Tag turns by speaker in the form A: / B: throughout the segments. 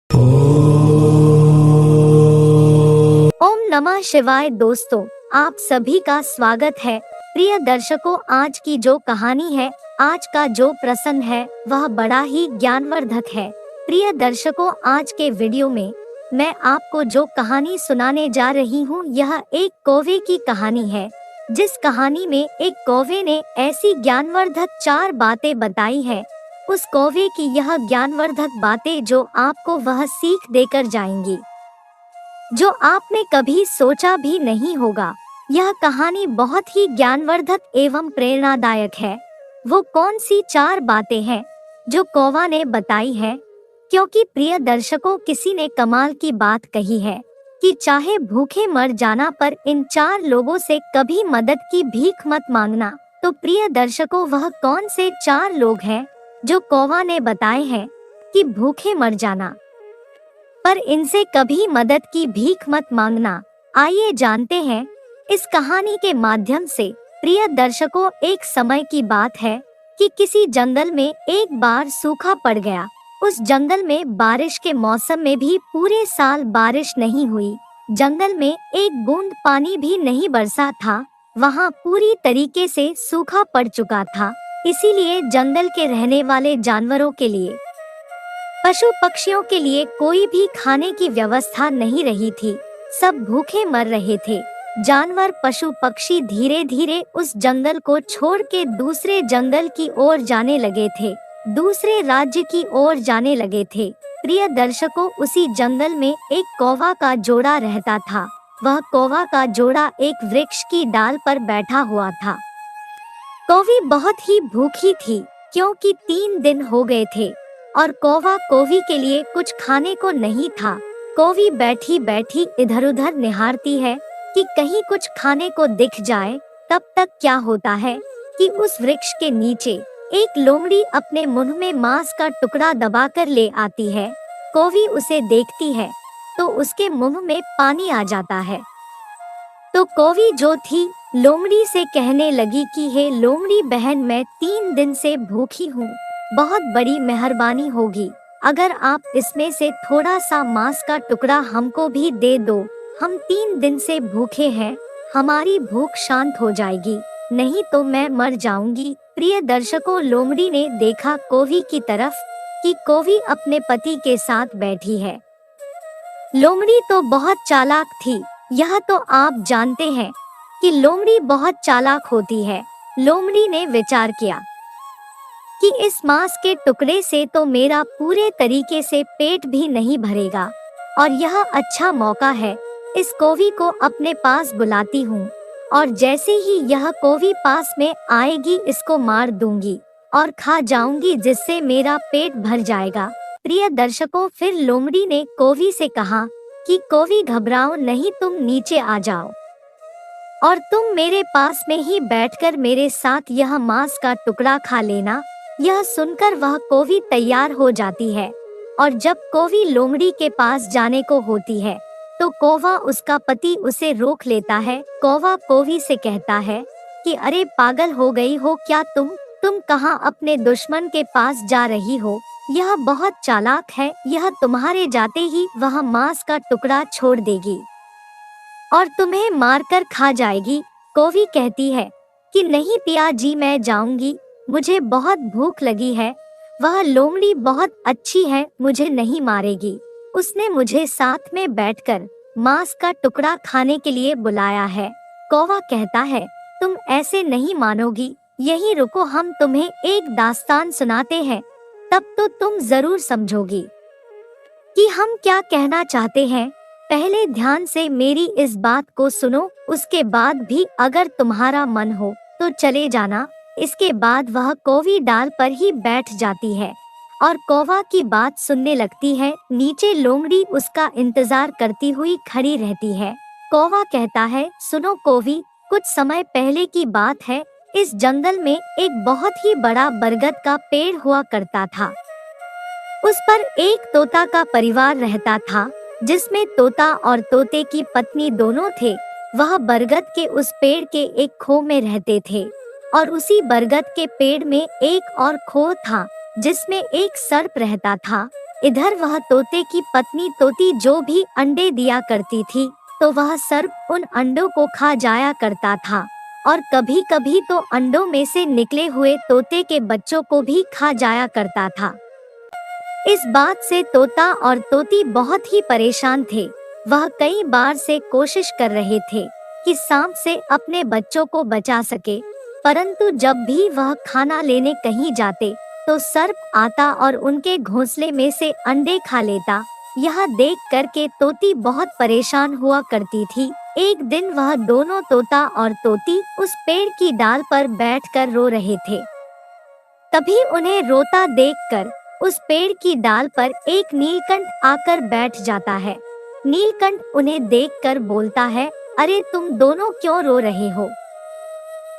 A: ओम नमः शिवाय। दोस्तों, आप सभी का स्वागत है। प्रिय दर्शकों, आज की जो कहानी है, आज का जो प्रसंग है, वह बड़ा ही ज्ञानवर्धक है। प्रिय दर्शकों, आज के वीडियो में मैं आपको जो कहानी सुनाने जा रही हूँ, यह एक कौवे की कहानी है। जिस कहानी में एक कौवे ने ऐसी ज्ञानवर्धक 4 बातें बताई है, उस कौवे की यह ज्ञानवर्धक बातें जो आपको वह सीख देकर जाएंगी जो आपने कभी सोचा भी नहीं होगा। यह कहानी बहुत ही ज्ञानवर्धक एवं प्रेरणादायक है। वो कौन सी 4 बातें हैं जो कौवा ने बताई है? क्योंकि प्रिय दर्शकों, किसी ने कमाल की बात कही है कि चाहे भूखे मर जाना पर इन 4 लोगों से कभी मदद की भीख मत मांगना। तो प्रिय दर्शकों, वह कौन से 4 लोग हैं जो कौवा ने बताए हैं कि भूखे मर जाना पर इनसे कभी मदद की भीख मत मांगना? आइए जानते हैं इस कहानी के माध्यम से। प्रिय दर्शकों, एक समय की बात है कि किसी जंगल में एक बार सूखा पड़ गया। उस जंगल में बारिश के मौसम में भी पूरे साल बारिश नहीं हुई। जंगल में एक बूंद पानी भी नहीं बरसा था। वहाँ पूरी तरीके से सूखा पड़ चुका था। इसीलिए जंगल के रहने वाले जानवरों के लिए, पशु पक्षियों के लिए कोई भी खाने की व्यवस्था नहीं रही थी। सब भूखे मर रहे थे। जानवर, पशु पक्षी धीरे धीरे उस जंगल को छोड़ के दूसरे जंगल की ओर जाने लगे थे, दूसरे राज्य की ओर जाने लगे थे। प्रिय दर्शकों, उसी जंगल में एक कौवा का जोड़ा रहता था। वह कौवा का जोड़ा एक वृक्ष की डाल पर बैठा हुआ था। कौवी बहुत ही भूखी थी, क्योंकि 3 दिन हो गए थे और कौवा कौवी के लिए कुछ खाने को नहीं था। कौवी बैठी बैठी इधर उधर निहारती है कि कहीं कुछ खाने को दिख जाए। तब तक क्या होता है कि उस वृक्ष के नीचे एक लोमड़ी अपने मुंह में मांस का टुकड़ा दबाकर ले आती है। कौवी उसे देखती है तो उसके मुंह में पानी आ जाता है। तो कौवी जो थी, लोमड़ी से कहने लगी कि हे लोमड़ी बहन, मैं 3 दिन से भूखी हूँ। बहुत बड़ी मेहरबानी होगी अगर आप इसमें से थोड़ा सा मांस का टुकड़ा हमको भी दे दो। हम 3 दिन से भूखे हैं, हमारी भूख शांत हो जाएगी, नहीं तो मैं मर जाऊंगी। प्रिय दर्शकों, लोमड़ी ने देखा कौवी की तरफ कि कौवी अपने पति के साथ बैठी है। लोमड़ी तो बहुत चालाक थी, यह तो आप जानते हैं कि लोमड़ी बहुत चालाक होती है। लोमड़ी ने विचार किया कि इस मांस के टुकड़े से तो मेरा पूरे तरीके से पेट भी नहीं भरेगा और यह अच्छा मौका है। इस कौवी को अपने पास बुलाती हूँ और जैसे ही यह कौवी पास में आएगी, इसको मार दूंगी और खा जाऊंगी, जिससे मेरा पेट भर जाएगा। प्रिय दर्शकों, फिर लोमड़ी ने कौवी से कहा कि कौवी, घबराओ नहीं, तुम नीचे आ जाओ और तुम मेरे पास में ही बैठकर मेरे साथ यह मांस का टुकड़ा खा लेना। यह सुनकर वह कौवी तैयार हो जाती है और जब कौवी लोमड़ी के पास जाने को होती है तो कौवा, उसका पति, उसे रोक लेता है। कौवा कौवी से कहता है कि अरे पागल हो गई हो क्या तुम कहाँ अपने दुश्मन के पास जा रही हो? यह बहुत चालाक है, यह तुम्हारे जाते ही वह मांस का टुकड़ा छोड़ देगी और तुम्हें मारकर खा जाएगी। कौवी कहती है कि नहीं पिया जी, मैं जाऊंगी, मुझे बहुत भूख लगी है। वह लोमड़ी बहुत अच्छी है, मुझे नहीं मारेगी। उसने मुझे साथ में बैठकर मांस का टुकड़ा खाने के लिए बुलाया है। कौवा कहता है, तुम ऐसे नहीं मानोगी, यहीं रुको, हम तुम्हें एक दास्तान सुनाते हैं, तब तो तुम जरूर समझोगी कि हम क्या कहना चाहते हैं। पहले ध्यान से मेरी इस बात को सुनो, उसके बाद भी अगर तुम्हारा मन हो तो चले जाना। इसके बाद वह कौवी डाल पर ही बैठ जाती है और कौवा की बात सुनने लगती है। नीचे लोमड़ी उसका इंतजार करती हुई खड़ी रहती है। कौवा कहता है, सुनो कौवी, कुछ समय पहले की बात है। इस जंगल में एक बहुत ही बड़ा बरगद का पेड़ हुआ करता था। उस पर एक तोता का परिवार रहता था, जिसमें तोता और तोते की पत्नी दोनों थे। वह बरगद के उस पेड़ के एक खो में रहते थे और उसी बरगद के पेड़ में एक और खो था, जिसमें एक सर्प रहता था। इधर वह तोते की पत्नी तोती जो भी अंडे दिया करती थी, तो वह सर्प उन अंडों को खा जाया करता था और कभी कभी तो अंडों में से निकले हुए तोते के बच्चों को भी खा जाया करता था। इस बात से तोता और तोती बहुत ही परेशान थे। वह कई बार से कोशिश कर रहे थे कि सांप से अपने बच्चों को बचा सके, परंतु जब भी वह खाना लेने कहीं जाते तो सर्प आता और उनके घोंसले में से अंडे खा लेता। यह देख कर के तोती बहुत परेशान हुआ करती थी। एक दिन वह दोनों तोता और तोती उस पेड़ की डाल पर बैठकर रो रहे थे। तभी उन्हें रोता देखकर उस पेड़ की डाल पर एक नीलकंठ आकर बैठ जाता है। नीलकंठ उन्हें देखकर बोलता है, अरे तुम दोनों क्यों रो रहे हो?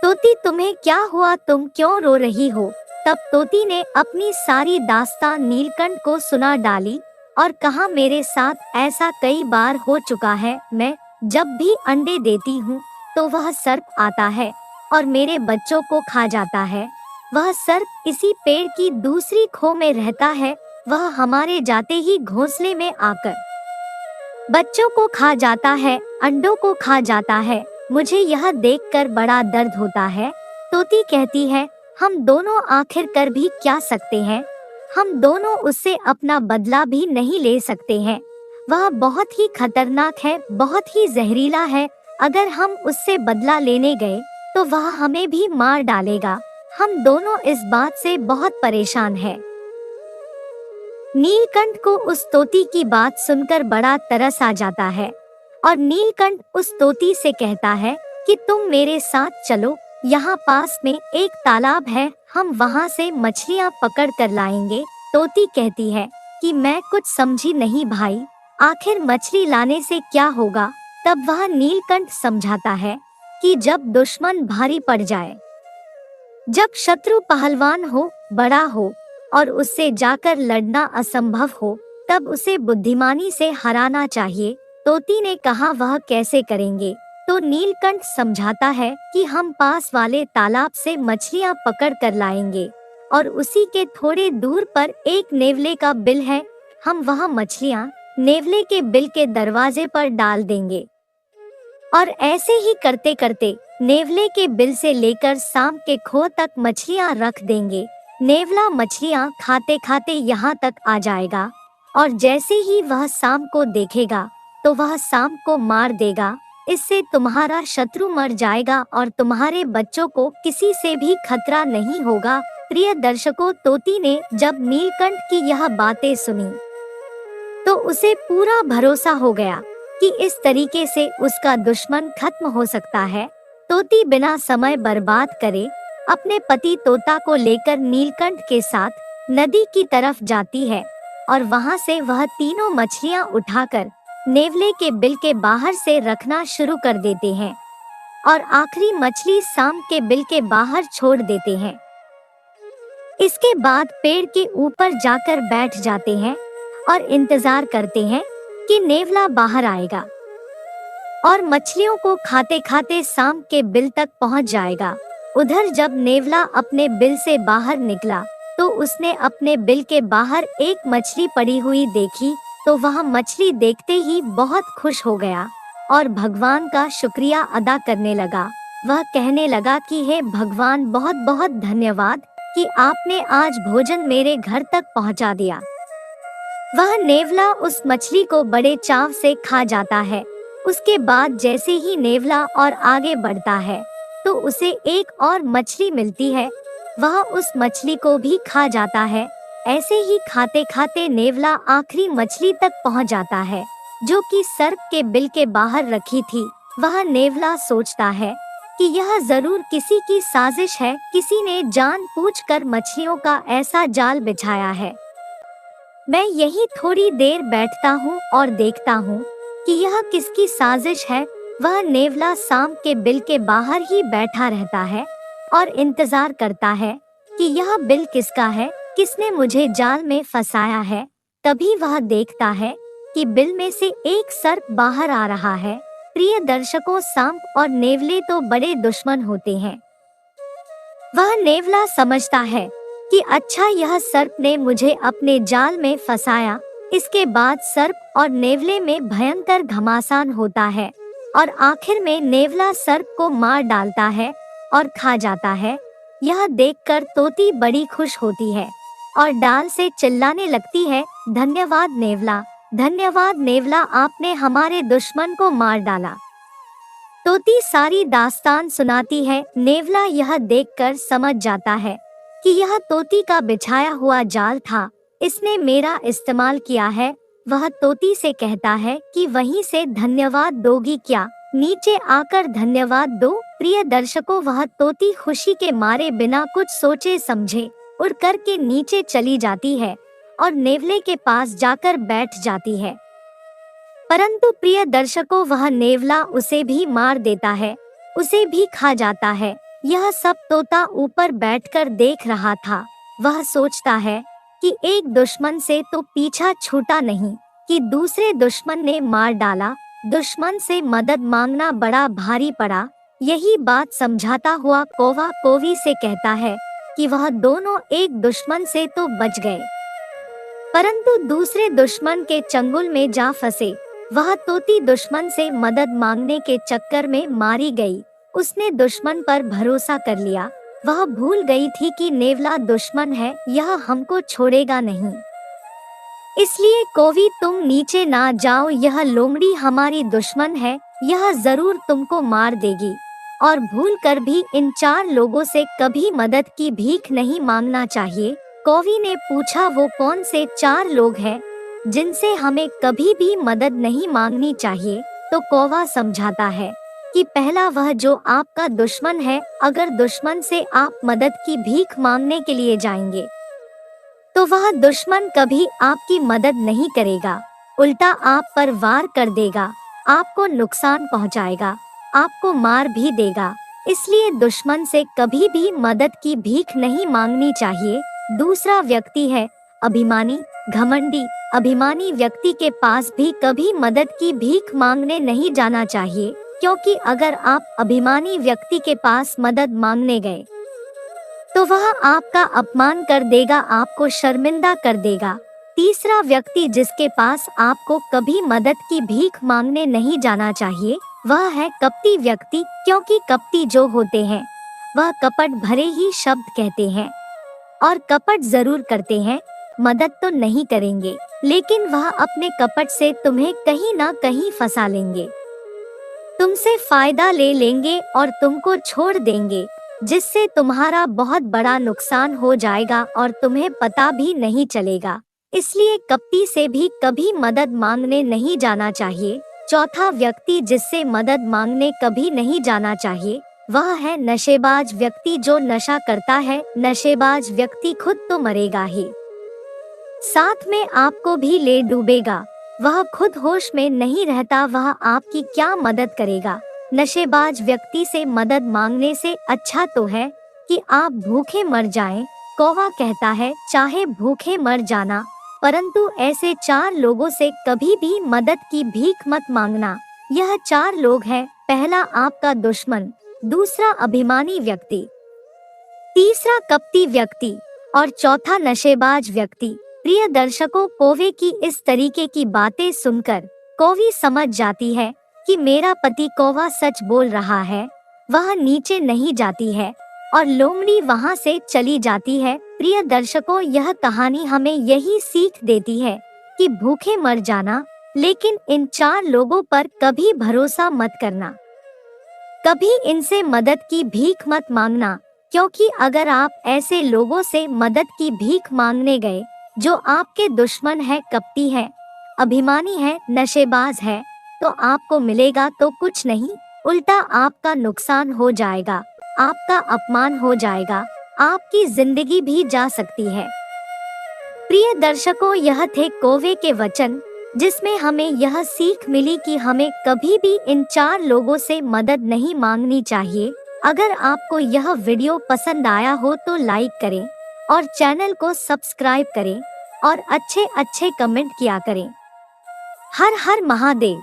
A: तोती तुम्हें क्या हुआ, तुम क्यों रो रही हो? तब तोती ने अपनी सारी दास्तान नीलकंठ को सुना डाली और कहा, मेरे साथ ऐसा कई बार हो चुका है। मैं जब भी अंडे देती हूँ तो वह सर्प आता है और मेरे बच्चों को खा जाता है। वह सर्प इसी पेड़ की दूसरी खो में रहता है। वह हमारे जाते ही घोंसले में आकर बच्चों को खा जाता है, अंडों को खा जाता है। मुझे यह देखकर बड़ा दर्द होता है। तोती कहती है, हम दोनों आखिर कर भी क्या सकते हैं? हम दोनों उससे अपना बदला भी नहीं ले सकते हैं। वह बहुत ही खतरनाक है, बहुत ही जहरीला है। अगर हम उससे बदला लेने गए तो वह हमें भी मार डालेगा। हम दोनों इस बात से बहुत परेशान हैं। नीलकंठ को उस तोती की बात सुनकर बड़ा तरस आ जाता है और नीलकंठ उस तोती से कहता है कि तुम मेरे साथ चलो, यहाँ पास में एक तालाब है, हम वहाँ से मछलियाँ पकड़ कर लाएंगे। तोती कहती है कि मैं कुछ समझी नहीं भाई, आखिर मछली लाने से क्या होगा? तब वह नीलकंठ समझाता है कि जब दुश्मन भारी पड़ जाए, जब शत्रु पहलवान हो, बड़ा हो और उससे जाकर लड़ना असंभव हो, तब उसे बुद्धिमानी से हराना चाहिए। तोती ने कहा, वह कैसे करेंगे? तो नीलकंठ समझाता है कि हम पास वाले तालाब से मछलियाँ पकड़ कर लाएंगे और उसी के थोड़े दूर पर एक नेवले का बिल है, हम वह मछलियाँ नेवले के बिल के दरवाजे पर डाल देंगे और ऐसे ही करते करते नेवले के बिल से लेकर सांप के खो तक मछलियाँ रख देंगे। नेवला मछलियाँ खाते खाते यहाँ तक आ जाएगा और जैसे ही वह सांप को देखेगा तो वह सांप को मार देगा। इससे तुम्हारा शत्रु मर जाएगा और तुम्हारे बच्चों को किसी से भी खतरा नहीं होगा। प्रिय दर्शकों, तोती ने जब नीलकंठ की यह बातें सुनी तो उसे पूरा भरोसा हो गया कि इस तरीके से उसका दुश्मन खत्म हो सकता है। तोती बिना समय बर्बाद करे अपने पति तोता को लेकर नीलकंठ के साथ नदी की तरफ जाती है और वहां से वह तीनों मछलियां उठाकर नेवले के बिल के बाहर से रखना शुरू कर देते हैं और आखिरी मछली सांप के बिल के बाहर छोड़ देते हैं। इसके बाद पेड़ के ऊपर जाकर बैठ जाते हैं और इंतजार करते हैं कि नेवला बाहर आएगा और मछलियों को खाते खाते सांप के बिल तक पहुंच जाएगा। उधर जब नेवला अपने बिल से बाहर निकला तो उसने अपने बिल के बाहर एक मछली पड़ी हुई देखी, तो वह मछली देखते ही बहुत खुश हो गया और भगवान का शुक्रिया अदा करने लगा। वह कहने लगा कि हे भगवान, बहुत बहुत धन्यवाद कि आपने आज भोजन मेरे घर तक पहुंचा दिया। वह नेवला उस मछली को बड़े चाव से खा जाता है। उसके बाद जैसे ही नेवला और आगे बढ़ता है तो उसे एक और मछली मिलती है, वह उस मछली को भी खा जाता है। ऐसे ही खाते खाते नेवला आखिरी मछली तक पहुंच जाता है जो कि सर्प के बिल के बाहर रखी थी। वह नेवला सोचता है कि यह जरूर किसी की साजिश है, किसी ने जानबूझकर मछलियों का ऐसा जाल बिछाया है। मैं यही थोड़ी देर बैठता हूँ और देखता हूँ कि यह किसकी साजिश है। वह नेवला सांप के बिल के बाहर ही बैठा रहता है और इंतजार करता है कि यह बिल किसका है, किसने मुझे जाल में फंसाया है। तभी वह देखता है कि बिल में से एक सर्प बाहर आ रहा है। प्रिय दर्शकों, सांप और नेवले तो बड़े दुश्मन होते हैं। वह नेवला समझता है कि अच्छा यह सर्प ने मुझे अपने जाल में फंसाया। इसके बाद सर्प और नेवले में भयंकर घमासान होता है और आखिर में नेवला सर्प को मार डालता है और खा जाता है। यह देखकर तोती बड़ी खुश होती है और डाल से चिल्लाने लगती है, धन्यवाद नेवला, धन्यवाद नेवला, आपने हमारे दुश्मन को मार डाला। तोती सारी दास्तान सुनाती है। नेवला यह देखकर समझ जाता है कि यह तोती का बिछाया हुआ जाल था, इसने मेरा इस्तेमाल किया है। वह तोती से कहता है कि वहीं से धन्यवाद दोगी क्या, नीचे आकर धन्यवाद दो। प्रिय दर्शकों, वह तोती खुशी के मारे बिना कुछ सोचे समझे उड़ कर के नीचे चली जाती है और नेवले के पास जाकर बैठ जाती है। परंतु प्रिय दर्शकों, वह नेवला उसे भी मार देता है, उसे भी खा जाता है। यह सब तोता ऊपर बैठकर देख रहा था। वह सोचता है कि एक दुश्मन से तो पीछा छूटा नहीं कि दूसरे दुश्मन ने मार डाला। दुश्मन से मदद मांगना बड़ा भारी पड़ा। यही बात समझाता हुआ कौवा कोवी से कहता है कि वह दोनों एक दुश्मन से तो बच गए, परंतु दूसरे दुश्मन के चंगुल में जा फंसे। वह तोती दुश्मन से मदद मांगने के चक्कर में मारी गई। उसने दुश्मन पर भरोसा कर लिया। वह भूल गई थी कि नेवला दुश्मन है, यह हमको छोड़ेगा नहीं। इसलिए कोवी, तुम नीचे ना जाओ, यह लोमड़ी हमारी दुश्मन है, यह जरूर तुमको मार देगी। और भूल कर भी इन 4 लोगों से कभी मदद की भीख नहीं मांगना चाहिए। कोवी ने पूछा, वो कौन से 4 लोग हैं जिनसे हमें कभी भी मदद नहीं मांगनी चाहिए? तो कौवा समझाता है कि पहला वह जो आपका दुश्मन है। अगर दुश्मन से आप मदद की भीख मांगने के लिए जाएंगे तो वह दुश्मन कभी आपकी मदद नहीं करेगा, उल्टा आप पर वार कर देगा, आपको नुकसान पहुंचाएगा, आपको मार भी देगा। इसलिए दुश्मन से कभी भी मदद की भीख नहीं मांगनी चाहिए। दूसरा व्यक्ति है अभिमानी, घमंडी। अभिमानी व्यक्ति के पास भी कभी मदद की भीख मांगने नहीं जाना चाहिए, क्योंकि अगर आप अभिमानी व्यक्ति के पास मदद मांगने गए तो वह आपका अपमान कर देगा, आपको शर्मिंदा कर देगा। तीसरा व्यक्ति जिसके पास आपको कभी मदद की भीख मांगने नहीं जाना चाहिए, वह है कपटी व्यक्ति, क्योंकि कपटी जो होते हैं वह कपट भरे ही शब्द कहते हैं और कपट जरूर करते हैं, मदद तो नहीं करेंगे, लेकिन वह अपने कपट से तुम्हें कहीं ना कहीं फंसा लेंगे, तुमसे फायदा ले लेंगे और तुमको छोड़ देंगे, जिससे तुम्हारा बहुत बड़ा नुकसान हो जाएगा और तुम्हें पता भी नहीं चलेगा। इसलिए कपटी से भी कभी मदद मांगने नहीं जाना चाहिए। चौथा व्यक्ति जिससे मदद मांगने कभी नहीं जाना चाहिए, वह है नशेबाज व्यक्ति। जो नशा करता है, नशेबाज व्यक्ति खुद तो मरेगा ही, साथ में आपको भी ले डूबेगा। वह खुद होश में नहीं रहता, वह आपकी क्या मदद करेगा। नशेबाज व्यक्ति से मदद मांगने से अच्छा तो है कि आप भूखे मर जाएं। कौवा कहता है, चाहे भूखे मर जाना, परंतु ऐसे 4 लोगों से कभी भी मदद की भीख मत मांगना। यह 4 लोग हैं, पहला आपका दुश्मन, दूसरा अभिमानी व्यक्ति, तीसरा कपटी व्यक्ति और चौथा नशेबाज व्यक्ति। प्रिय दर्शकों, कौवे की इस तरीके की बातें सुनकर कौवी समझ जाती है कि मेरा पति कौवा सच बोल रहा है। वह नीचे नहीं जाती है और लोमड़ी वहां से चली जाती है। प्रिय दर्शकों, यह कहानी हमें यही सीख देती है कि भूखे मर जाना, लेकिन इन 4 लोगों पर कभी भरोसा मत करना, कभी इनसे मदद की भीख मत मांगना, क्योंकि अगर आप ऐसे लोगों से मदद की भीख मांगने गए जो आपके दुश्मन है, कपटी है, अभिमानी है, नशेबाज है, तो आपको मिलेगा तो कुछ नहीं, उल्टा आपका नुकसान हो जाएगा, आपका अपमान हो जाएगा, आपकी जिंदगी भी जा सकती है। प्रिय दर्शकों, यह थे कौवे के वचन, जिसमें हमें यह सीख मिली कि हमें कभी भी इन 4 लोगों से मदद नहीं मांगनी चाहिए। अगर आपको यह वीडियो पसंद आया हो तो लाइक करें और चैनल को सब्सक्राइब करें और अच्छे अच्छे कमेंट किया करें। हर हर महादेव।